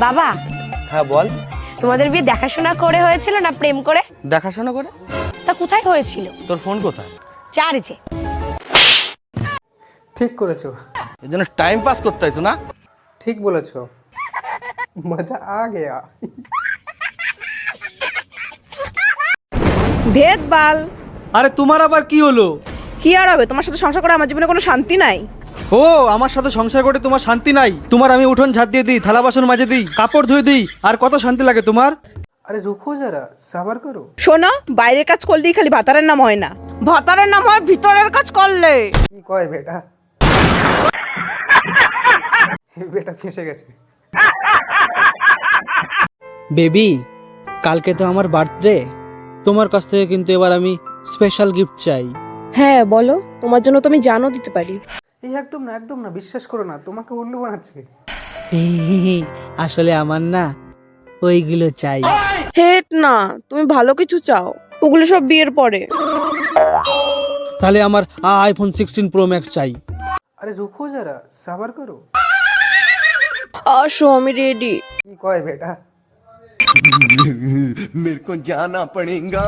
বাবা, হ্যাঁ বল। তোমাদের বিয়ে দেখাশোনা করে হয়েছিল না প্রেম করে? দেখাশোনা করে। তা কোথায় হয়েছিল? তোর ফোন কোথায়? চার্জে। ঠিক করেছো। এই জন্য টাইম পাস করতে হয়েছো না? ঠিক বলেছো। মজা আ গয়া। ধেত বাল। আরে তোমার আবার কি হলো? কি আর হবে, তোমার সাথে সংসার করে আমার জীবনে কোনো শান্তি নাই। ও আমার সাথে সংসার করে তোমার শান্তি নাই? তোমার আমি উঠোন ঝাড় দিয়ে দিই, থালা বাসন মাজে দিই, কাপড় ধুয়ে দিই, আর কত শান্তি লাগে তোমার? আরে রুকো যারা, সাবার করো। শোনো, বাইরের কাজ করলেই খালি ভাতারের নাম হয় না, ভাতারের নাম হয় ভিতরের কাজ করলে। কি কয় বেটা? বেটা ফেসে গেছে। বেবি, কালকে তো আমার বার্থডে, তোমার কাছ থেকে কিন্তু এবার আমি স্পেশাল গিফট চাই। হ্যাঁ বলো, তোমার জন্য তো আমি জানও দিতে পারি। এই একদম না, একদম না, বিশ্বাস করো না, তোমাকে উল্লু বানাচ্ছে। আসলে আমার না ওইগুলো চাই। হেট না, তুমি ভালো কিছু চাও, ওগুলো সব বিয়ের পরে। তাহলে আমার আইফোন 16 প্রো ম্যাক্স চাই। আরে রুকো যারা, সাবার করো। আসো, আমি রেডি। কি কয় বেটা? मेरे को जाना पड़ेगा